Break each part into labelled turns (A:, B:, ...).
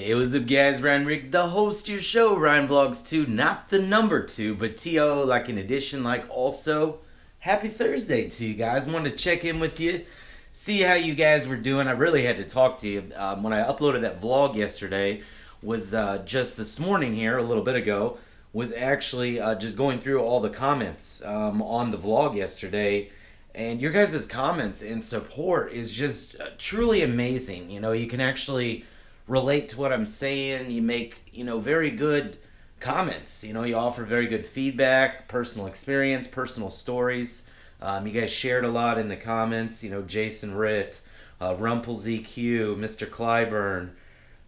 A: Hey, what's up, guys? Ryan Rick, the host of your show, Ryan Vlogs 2. Not the number 2, but T.O. like an addition, like also. Happy Thursday to you guys. Wanted to check in with you, see how you guys were doing. I really had to talk to you. When I uploaded that vlog yesterday, was just this morning here, a little bit ago, was actually just going through all the comments on the vlog yesterday. And your guys' comments and support is just truly amazing. You know, you can actually relate to what I'm saying. You make, very good comments. You offer very good feedback, personal experience, personal stories. You guys shared a lot in the comments. Jason Ritt, Rumples EQ, Mr. Clyburn,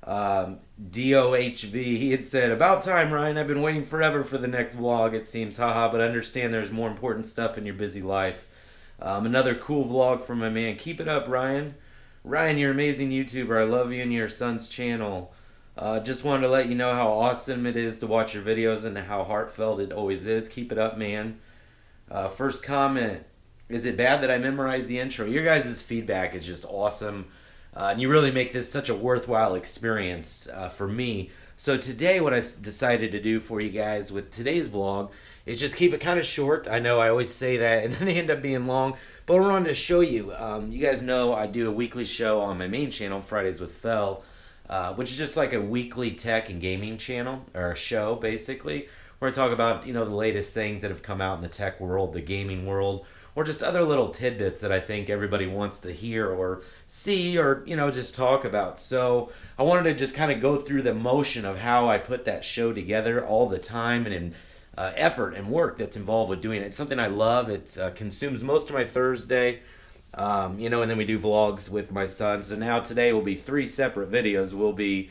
A: DOHV. He had said, "About time, Ryan. I've been waiting forever for the next vlog, it seems. Haha, but I understand there's more important stuff in your busy life." Another cool vlog from my man. Keep it up, Ryan. Ryan, you're an amazing YouTuber. I love you and your son's channel. Just wanted to let you know how awesome it is to watch your videos and how heartfelt it always is. Keep it up, man. First comment. Is it bad that I memorized the intro? Your guys' feedback is just awesome. And you really make this such a worthwhile experience for me. So today what I decided to do for you guys with today's vlog is just keep it kind of short. I know I always say that and then they end up being long. But we're on to show you. You guys know I do a weekly show on my main channel, Fridays with Fel, which is just like a weekly tech and gaming channel, or a show basically, where I talk about, the latest things that have come out in the tech world, the gaming world, or just other little tidbits that I think everybody wants to hear or see or, just talk about. So I wanted to just kind of go through the motion of how I put that show together, all the time and in effort and work that's involved with doing it. It's something I love. It consumes most of my Thursday, and then we do vlogs with my son. So now today will be 3 separate videos. We'll be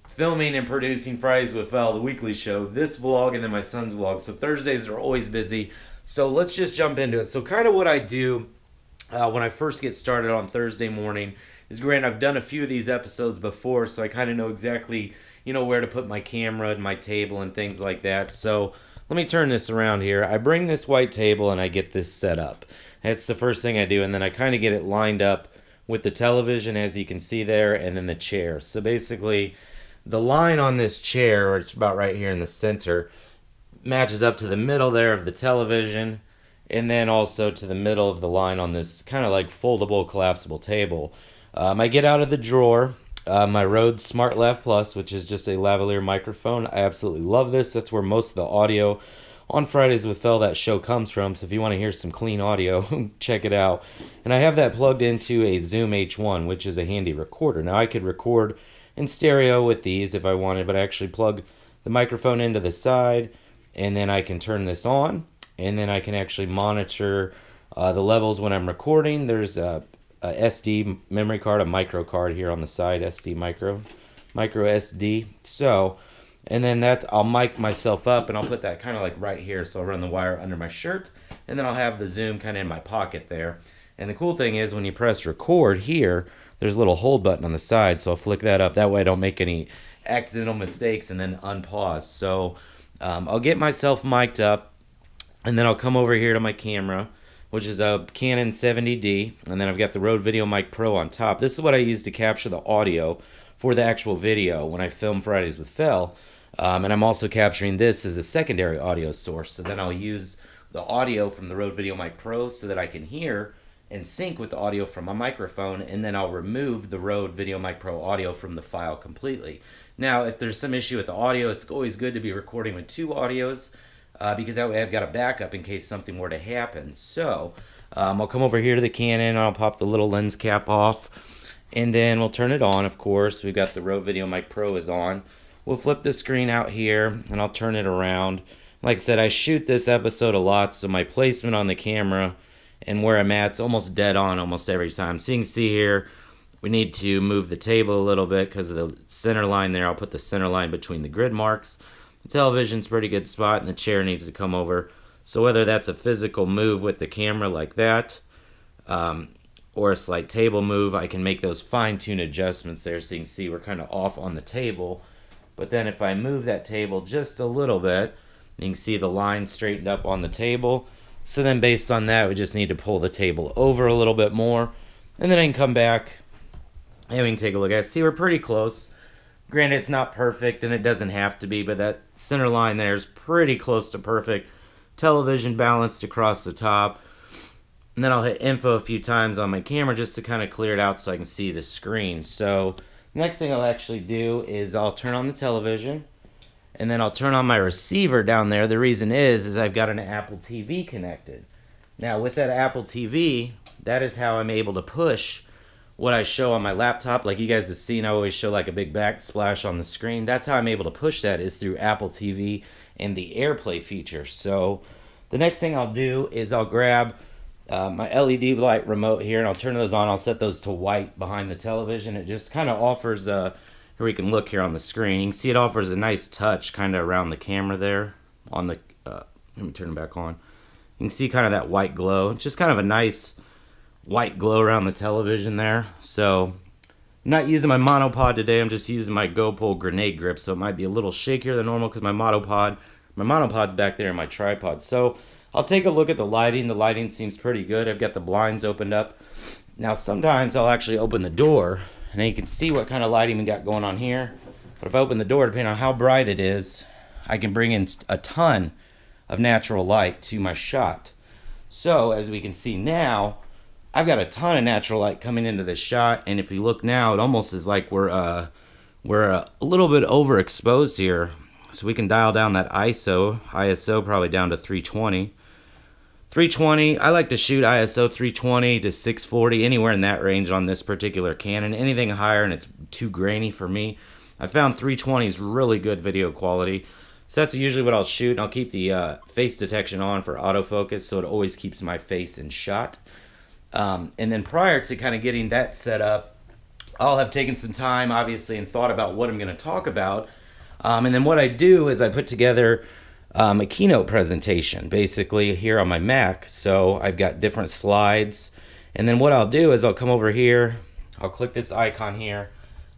A: filming and producing Fridays with Fel, the weekly show, this vlog, and then my son's vlog. So Thursdays are always busy. So let's just jump into it. So kind of what I do when I first get started on Thursday morning is, granted, I've done a few of these episodes before, so I kind of know exactly, where to put my camera and my table and things like that. So let me turn this around here. I bring this white table and I get this set up. That's the first thing I do, and then I kind of get it lined up with the television, as you can see there, and then the chair. So basically, the line on this chair, or it's about right here in the center, matches up to the middle there of the television, and then also to the middle of the line on this kind of like foldable, collapsible table. I get out of the drawer my Rode Smart Lav Plus, which is just a lavalier microphone. I absolutely love this. That's where most of the audio on Fridays with Fel, that show, comes from. So if you want to hear some clean audio, check it out. And I have that plugged into a Zoom H1, which is a handy recorder. Now I could record in stereo with these if I wanted, but I actually plug the microphone into the side, and then I can turn this on, and then I can actually monitor the levels when I'm recording. There's a SD memory card, a micro card here on the side, SD micro SD. So, and then I'll mic myself up, and I'll put that kind of like right here. So I'll run the wire under my shirt, and then I'll have the Zoom kind of in my pocket there. And the cool thing is when you press record here, there's a little hold button on the side. So I'll flick that up. That way I don't make any accidental mistakes and then unpause. So I'll get myself mic'd up, and then I'll come over here to my camera, which is a Canon 70D, and then I've got the Rode VideoMic Pro on top. This is what I use to capture the audio for the actual video when I film Fridays with Fel, and I'm also capturing this as a secondary audio source. So then I'll use the audio from the Rode VideoMic Pro so that I can hear and sync with the audio from my microphone, and then I'll remove the Rode VideoMic Pro audio from the file completely. Now, if there's some issue with the audio, it's always good to be recording with 2 audios, because that way I've got a backup in case something were to happen. So I'll come over here to the Canon, I'll pop the little lens cap off, and then we'll turn it on, of course. We've got the Rode VideoMic Pro is on. We'll flip the screen out here, and I'll turn it around. Like I said, I shoot this episode a lot, so my placement on the camera and where I'm at, it's almost dead on almost every time. So you can see here, we need to move the table a little bit because of the center line there. I'll put the center line between the grid marks. The television's a pretty good spot, and the chair needs to come over. So whether that's a physical move with the camera like that, or a slight table move, I can make those fine-tuned adjustments there. So you can see we're kind of off on the table. But then if I move that table just a little bit, you can see the line straightened up on the table. So then based on that, we just need to pull the table over a little bit more. And then I can come back and we can take a look at it. See, we're pretty close. Granted, it's not perfect and it doesn't have to be, but that center line there is pretty close to perfect. Television balanced across the top. And then I'll hit info a few times on my camera just to kind of clear it out so I can see the screen. So next thing I'll actually do is I'll turn on the television and then I'll turn on my receiver down there. The reason is I've got an Apple TV connected. Now with that Apple TV, that is how I'm able to push what I show on my laptop. Like you guys have seen, I always show like a big backsplash on the screen. That's how I'm able to push that, is through Apple TV and the AirPlay feature. So the next thing I'll do is I'll grab my LED light remote here and I'll turn those on. I'll set those to white behind the television. It just kind of offers here we can look here on the screen. You can see it offers a nice touch kind of around the camera there on the let me turn it back on. You can see kind of that white glow. It's just kind of a nice white glow around the television there. So I'm not using my monopod today. I'm just using my GoPro grenade grip, so it might be a little shakier than normal because my monopod's back there in my tripod. So I'll take a look at the lighting. The lighting seems pretty good. I've got the blinds opened up. Now sometimes I'll actually open the door and then you can see what kind of lighting we got going on here. But if I open the door, depending on how bright it is, I can bring in a ton of natural light to my shot. So as we can see now, I've got a ton of natural light coming into this shot, and if you look now, it almost is like we're a little bit overexposed here. So we can dial down that ISO probably down to 320. 320, I like to shoot ISO 320 to 640, anywhere in that range on this particular Canon. Anything higher and it's too grainy for me. I found 320 is really good video quality. So that's usually what I'll shoot, and I'll keep the face detection on for autofocus, so it always keeps my face in shot. And then prior to kind of getting that set up, I'll have taken some time, obviously, and thought about what I'm going to talk about. And then what I do is I put together a keynote presentation, basically, here on my Mac. So I've got different slides. And then what I'll do is I'll come over here, I'll click this icon here,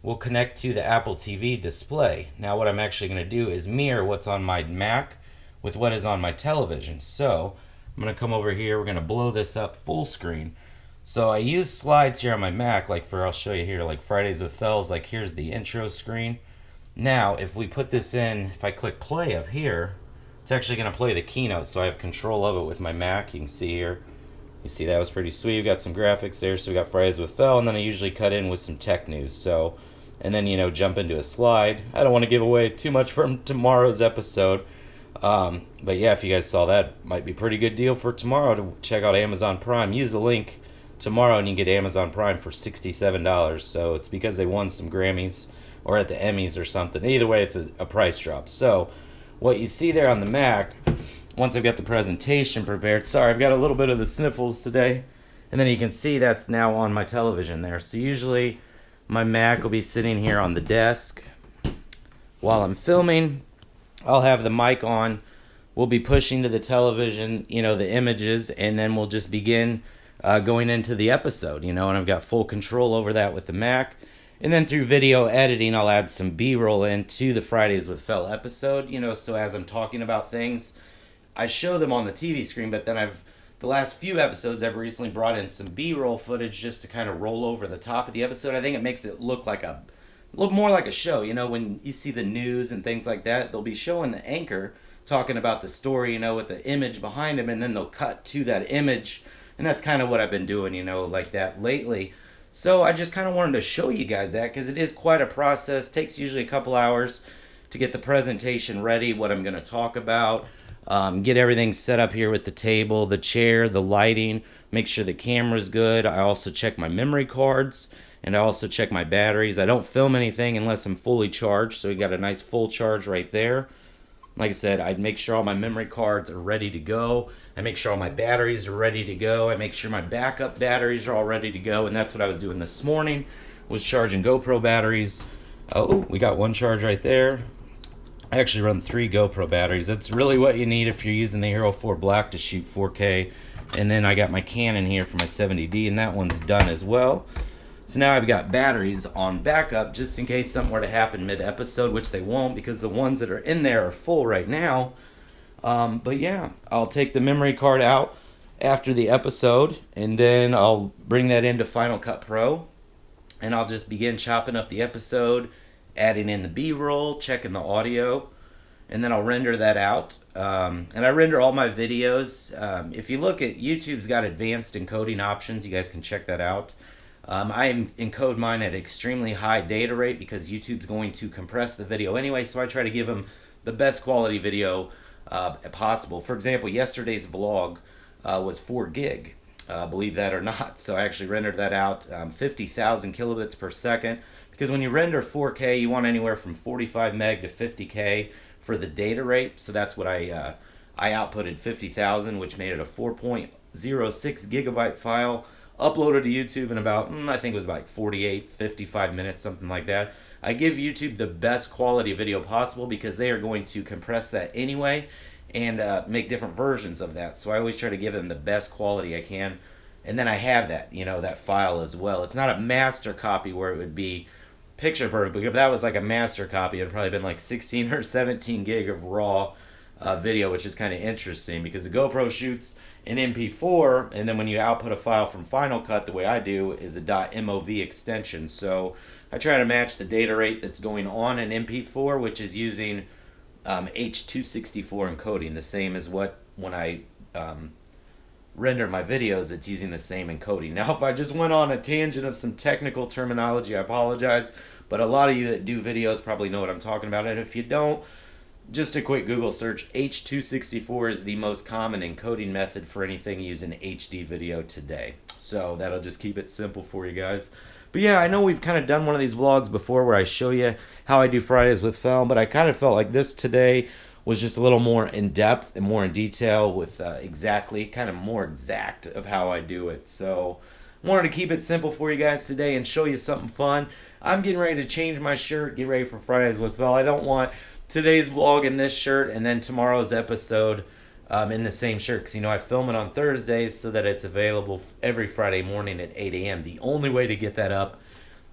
A: we'll connect to the Apple TV display. Now what I'm actually going to do is mirror what's on my Mac with what is on my television. So I'm going to come over here, we're going to blow this up full screen. So I use slides here on my Mac, like I'll show you here, like Fridays with Fells, like here's the intro screen. Now, if we put this in, if I click play up here, it's actually going to play the keynote, so I have control of it with my Mac. You can see here, you see that was pretty sweet. We got some graphics there, so we got Fridays with Fel, and then I usually cut in with some tech news. So, and then, you know, jump into a slide. I don't want to give away too much from tomorrow's episode. But yeah, if you guys saw that, might be a pretty good deal for tomorrow to check out Amazon Prime. Use the link tomorrow and you can get Amazon Prime for $67. So it's because they won some Grammys or at the Emmys or something. Either way, it's a price drop. So what you see there on the Mac, once I've got the presentation prepared, sorry, I've got a little bit of the sniffles today, and then you can see that's now on my television there. So usually my Mac will be sitting here on the desk while I'm filming. I'll have the mic on. We'll be pushing to the television, you know, the images, and then we'll just begin going into the episode, you know, and I've got full control over that with the Mac. And then through video editing, I'll add some B-roll into the Fridays with Fel episode, you know, so as I'm talking about things, I show them on the TV screen, but then the last few episodes, I've recently brought in some B-roll footage just to kind of roll over the top of the episode. I think it makes it look more like a show, you know, when you see the news and things like that, they'll be showing the anchor talking about the story, you know, with the image behind him, and then they'll cut to that image. And that's kind of what I've been doing, you know, like that lately. So I just kind of wanted to show you guys that because it is quite a process. It takes usually a couple hours to get the presentation ready, what I'm going to talk about, get everything set up here with the table, the chair, the lighting, make sure the camera's good. I also check my memory cards, and I also check my batteries. I don't film anything unless I'm fully charged, so we got a nice full charge right there. Like I said, I'd make sure all my memory cards are ready to go. I make sure all my batteries are ready to go. I make sure my backup batteries are all ready to go. And that's what I was doing this morning, was charging GoPro batteries. Oh, we got one charge right there. I actually run 3 GoPro batteries. That's really what you need if you're using the Hero 4 Black to shoot 4K. And then I got my Canon here for my 70D, and that one's done as well. So now I've got batteries on backup just in case something were to happen mid-episode, which they won't because the ones that are in there are full right now. But yeah, I'll take the memory card out after the episode, and then I'll bring that into Final Cut Pro, and I'll just begin chopping up the episode, adding in the B-roll, checking the audio, and then I'll render that out. And I render all my videos. If you look at YouTube's got advanced encoding options, you guys can check that out. I encode mine at extremely high data rate because YouTube's going to compress the video anyway, so I try to give them the best quality video possible. For example, yesterday's vlog was 4 gig, believe that or not. So I actually rendered that out 50,000 kilobits per second, because when you render 4K, you want anywhere from 45 meg to 50K for the data rate. So that's what I outputted 50,000, which made it a 4.06 gigabyte file, uploaded to YouTube in about, I think it was about 48, 55 minutes, something like that. I give YouTube the best quality video possible because they are going to compress that anyway and make different versions of that. So I always try to give them the best quality I can. And then I have that, that file as well. It's not a master copy where it would be picture perfect, because if that was like a master copy, it'd probably been like 16 or 17 gig of raw video, which is kind of interesting because the GoPro shoots an MP4, and then when you output a file from Final Cut, the way I do is a .mov extension. So I try to match the data rate that's going on in MP4, which is using H.264 encoding, the same as what when I render my videos, it's using the same encoding. Now, if I just went on a tangent of some technical terminology, I apologize, but a lot of you that do videos probably know what I'm talking about, and if you don't, just a quick Google search. H.264 is the most common encoding method for anything using HD video today. So that'll just keep it simple for you guys. But yeah, I know we've kind of done one of these vlogs before where I show you how I do Fridays with film, but I kind of felt like this today was just a little more in depth and more in detail with kind of more exact of how I do it. So I wanted to keep it simple for you guys today and show you something fun. I'm getting ready to change my shirt, get ready for Fridays with Phil. I don't want today's vlog in this shirt and then tomorrow's episode in the same shirt, because I film it on Thursdays so that it's available every Friday morning at 8 a.m. The only way to get that up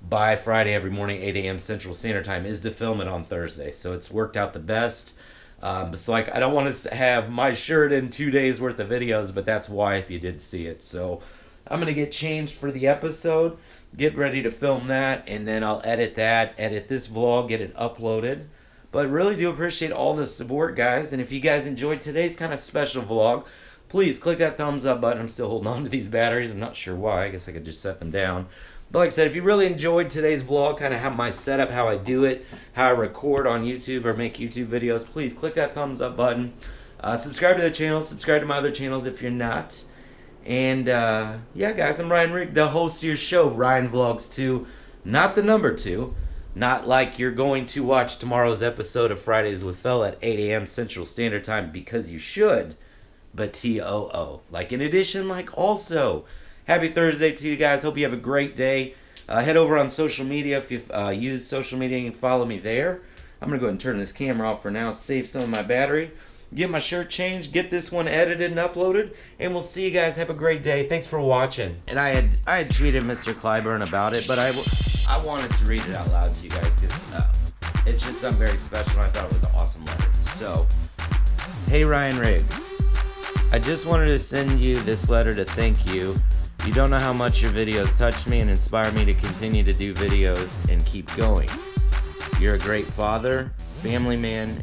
A: by Friday every morning 8 a.m. Central Standard Time is to film it on Thursday. So it's worked out the best. So like, I don't want to have my shirt in 2 days worth of videos, but that's why if you did see it. So I'm going to get changed for the episode, get ready to film that, and then I'll edit this vlog, get it uploaded. But really do appreciate all the support, guys. And if you guys enjoyed today's kind of special vlog, please click that thumbs up button. I'm still holding on to these batteries. I'm not sure why. I guess I could just set them down. But like I said, if you really enjoyed today's vlog, kind of how my setup, how I do it, how I record on YouTube or make YouTube videos, please click that thumbs up button. Subscribe to the channel. Subscribe to my other channels if you're not. And yeah, guys, I'm Ryan Rigg, the host of your show, Ryan Vlogs 2. Not the number 2. Not like you're going to watch tomorrow's episode of Fridays with Phil at 8 a.m. Central Standard Time because you should, but TOO. Like in addition, like also. Happy Thursday to you guys. Hope you have a great day. Head over on social media. If you use social media, you can follow me there. I'm going to go ahead and turn this camera off for now, save some of my battery, get my shirt changed, get this one edited and uploaded, and we'll see you guys. Have a great day. Thanks for watching. And I had tweeted Mr. Clyburn about it, but I wanted to read it out loud to you guys because it's just something very special, and I thought it was an awesome letter. So, hey Ryan Rigg, I just wanted to send you this letter to thank you. You don't know how much your videos touch me and inspire me to continue to do videos and keep going. You're a great father, family man, and